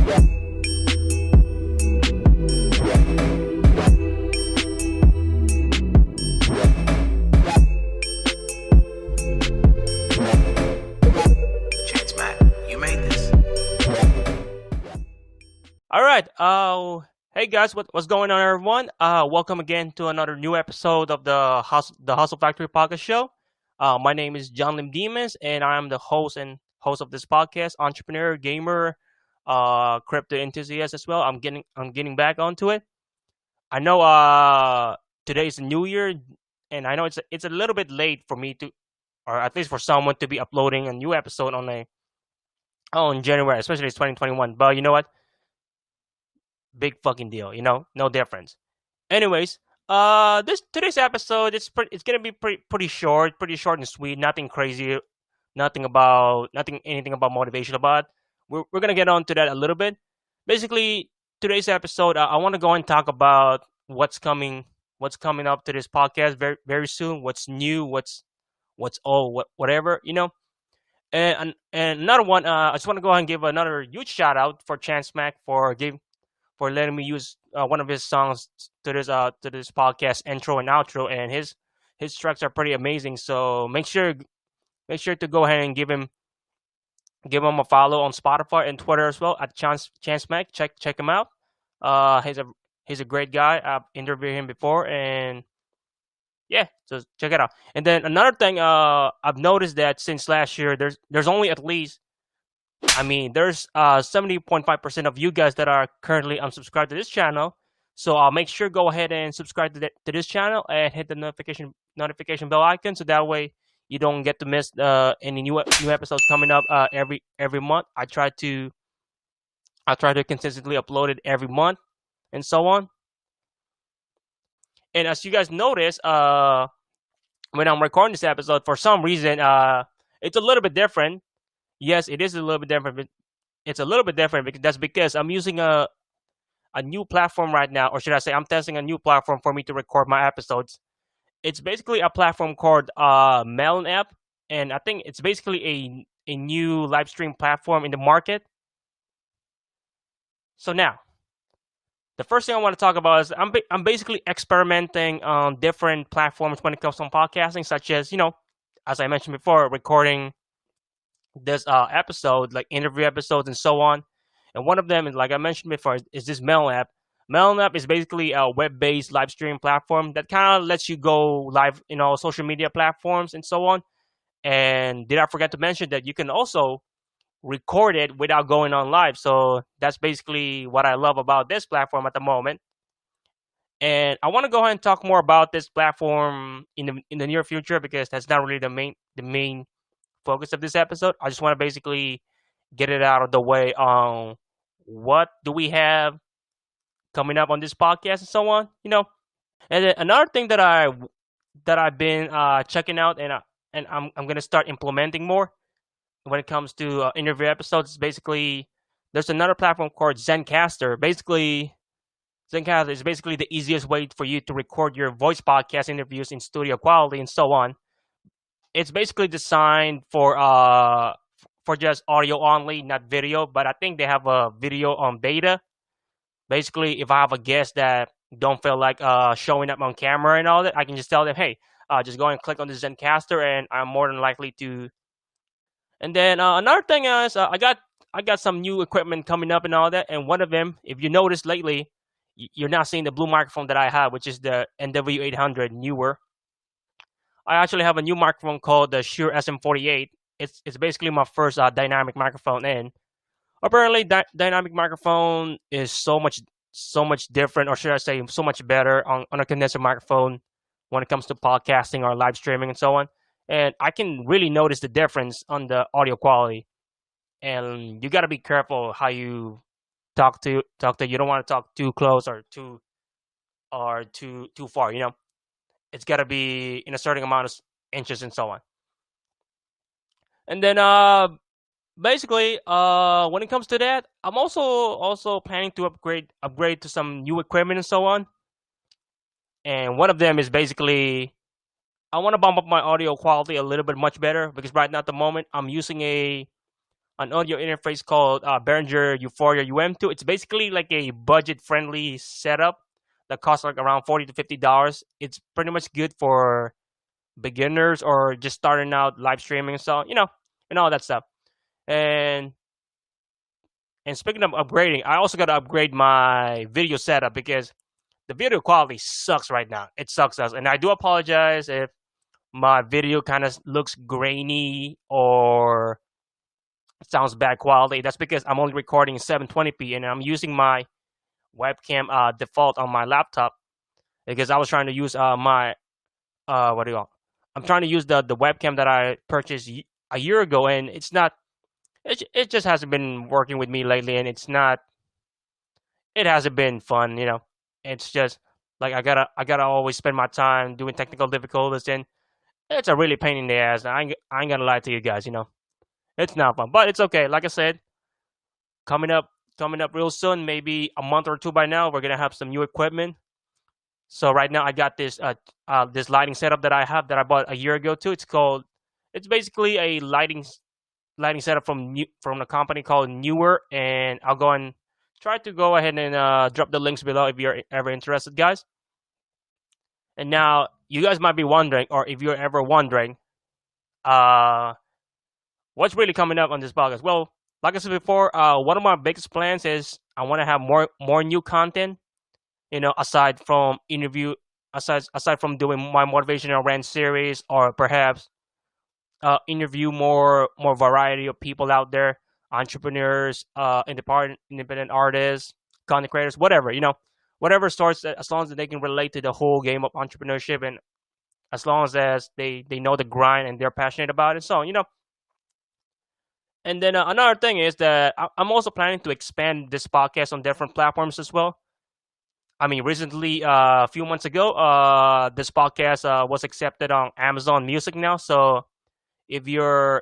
All right. Hey guys, what's going on, everyone? Welcome again to another new episode of the Hustle Factory Podcast Show. My name is John Lim Demons, and I am the host of this podcast, entrepreneur, gamer, crypto enthusiast as well. I'm getting back onto it. I know today is the New Year, and I know it's a little bit late for me to, or at least for someone to be uploading a new episode on January, especially it's 2021. But you know what? Big fucking deal, no difference. Anyways, this today's episode it's gonna be pretty short and sweet. Nothing crazy, nothing anything about motivational. But we're gonna get on to that a little bit. Basically, today's episode, I want to go and talk about what's coming up to this podcast very very soon. What's new? What's old? Whatever. And another one, I just want to go ahead and give another huge shout out for Chance Mac for letting me use one of his songs to this podcast intro and outro, and his tracks are pretty amazing. So make sure to go ahead and give him a follow on Spotify and Twitter as well at Chance Mac. Check him out. He's a great guy. I've interviewed him before, and yeah, so check it out. And then another thing, I've noticed that since last year, there's only at least, I mean, there's 70.5% of you guys that are currently unsubscribed to this channel. So I'll make sure go ahead and subscribe to this channel and hit the notification bell icon, so that way you don't get to miss any new episodes coming up every month. I try to consistently upload it every month and so on. And as you guys notice, when I'm recording this episode, for some reason, it's a little bit different. Yes, it is a little bit different. But it's a little bit different because that's because I'm using a new platform right now, or should I say, I'm testing a new platform for me to record my episodes. It's basically a platform called Melon app, and I think it's basically a new live stream platform in the market. So now, the first thing I want to talk about is I'm basically experimenting on different platforms when it comes to podcasting, such as, as I mentioned before, recording this episode, like interview episodes and so on. And one of them is, like I mentioned before, is this Melon app. Melon app is basically a web-based live stream platform that kind of lets you go live, social media platforms and so on. And did I forget to mention that you can also record it without going on live? So that's basically what I love about this platform at the moment. And I want to go ahead and talk more about this platform in the near future, because that's not really the main focus of this episode. I just want to basically get it out of the way on what do we have coming up on this podcast and so on. And then another thing that I've been checking out, and I'm gonna start implementing more when it comes to interview episodes, is basically there's another platform called Zencaster. Basically, Zencaster is basically the easiest way for you to record your voice podcast interviews in studio quality and so on. It's basically designed for just audio only, not video. But I think they have a video on beta. Basically, if I have a guest that don't feel like showing up on camera and all that, I can just tell them, hey, just go and click on the Zencaster, and I'm more than likely to. And then another thing is, I got some new equipment coming up and all that. And one of them, if you noticed lately, you're not seeing the blue microphone that I have, which is the NW800 newer. I actually have a new microphone called the Shure SM48. It's basically my first dynamic microphone, and apparently dynamic microphone is so much different, or should I say, so much better on a condenser microphone when it comes to podcasting or live streaming and so on. And I can really notice the difference on the audio quality. And you got to be careful how you talk to. You don't want to talk too close or too far. It's got to be in a certain amount of inches and so on. And then basically, when it comes to that, I'm also planning to upgrade to some new equipment and so on. And one of them is basically, I want to bump up my audio quality a little bit much better, because right now at the moment I'm using an audio interface called Behringer Euphoria UM2. It's basically like a budget-friendly setup that costs like around $40 to $50. It's pretty much good for beginners or just starting out live streaming, so and all that stuff. And speaking of upgrading, I also got to upgrade my video setup because the video quality sucks right now. It sucks us, and I do apologize if my video kind of looks grainy or sounds bad quality. That's because I'm only recording 720p and I'm using my webcam default on my laptop because I was trying to use my what do you call? I'm trying to use the webcam that I purchased a year ago, and it's not. It just hasn't been working with me lately, and it's not. It hasn't been fun, It's just like I gotta always spend my time doing technical difficulties, and it's a really pain in the ass. I ain't gonna lie to you guys, It's not fun, but it's okay. Like I said, coming up real soon, maybe a month or two by now, we're gonna have some new equipment. So right now I got this this lighting setup that I bought a year ago too. It's basically a lighting setup from a company called Neewer, and I'll go and try to go ahead and drop the links below if you're ever interested, guys. And now you guys might be wondering, or if you're ever wondering, what's really coming up on this podcast? Well, like I said before, one of my biggest plans is I want to have more new content. Aside from aside from doing my motivational rant series, or perhaps interview more variety of people out there, entrepreneurs, independent artists, content creators, whatever, whatever sorts, as long as they can relate to the whole game of entrepreneurship, and as long as they know the grind and they're passionate about it. So, and then another thing is that I'm also planning to expand this podcast on different platforms as well. I mean, recently, a few months ago, this podcast was accepted on Amazon Music now. So if you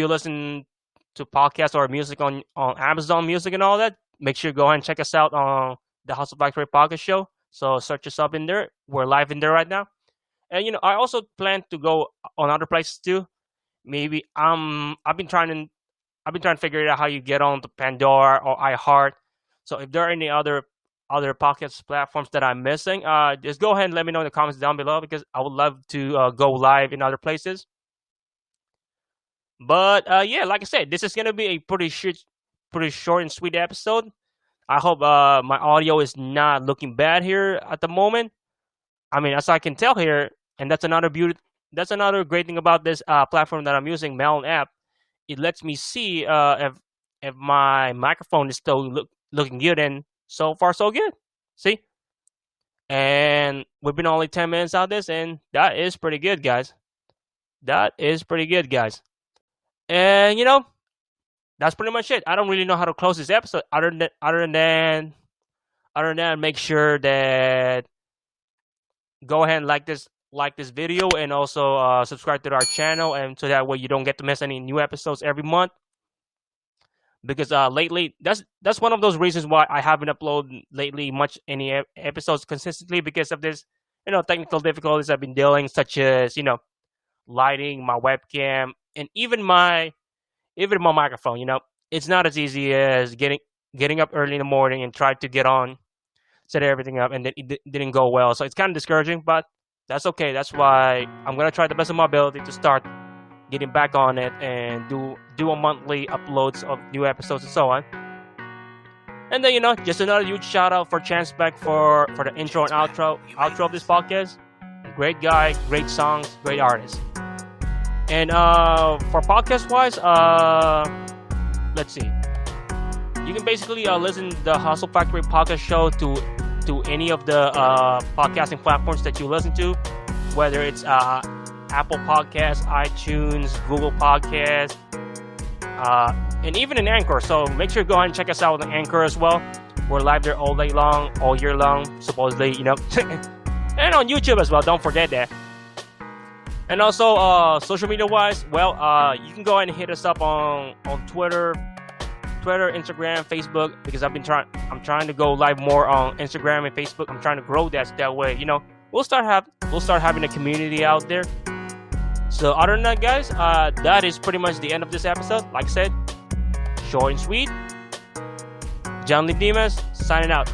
listen to podcasts or music on Amazon Music and all that, make sure you go ahead and check us out on the Hustle Factory Podcast Show. So search us up in there. We're live in there right now. And I also plan to go on other places too. Maybe I've been trying to figure out how you get on to Pandora or iHeart. So if there are any other podcast platforms that I'm missing, just go ahead and let me know in the comments down below, because I would love to go live in other places. But yeah, like I said, this is gonna be a pretty short and sweet episode. I hope my audio is not looking bad here at the moment. I mean, as I can tell here, and that's another great thing about this platform that I'm using, Melon app. It lets me see if my microphone is still looking good, and so far so good. See? And we've been only 10 minutes out of this, and that is pretty good, guys. That is pretty good, guys. And that's pretty much it. I don't really know how to close this episode other than make sure that go ahead and like this video, and also subscribe to our channel, and so that way you don't get to miss any new episodes every month. Because lately, that's one of those reasons why I haven't uploaded lately any episodes consistently, because of this technical difficulties I've been dealing, such as lighting, my webcam, and even my microphone. It's not as easy as getting up early in the morning and try to get on, set everything up, and then it didn't go well. So it's kind of discouraging, but that's okay. That's why I'm gonna try the best of my ability to start getting back on it and do a monthly uploads of new episodes and so on. And then just another huge shout out for Chance Beck for the intro and outro of this podcast. Great guy, great songs, great artist. And for podcast wise, let's see. You can basically listen to the Hustle Factory Podcast Show to any of the podcasting platforms that you listen to, whether it's Apple Podcasts, iTunes, Google Podcasts, and even in Anchor. So make sure to go ahead and check us out on Anchor as well. We're live there all day long, all year long, supposedly, and on YouTube as well. Don't forget that. And also, social media wise, well, you can go ahead and hit us up on Twitter, Instagram, Facebook, because I'm trying to go live more on Instagram and Facebook. I'm trying to grow that way. We'll start having a community out there. So other than that, guys, that is pretty much the end of this episode. Like I said, short and sweet. John Lee Dimas signing out.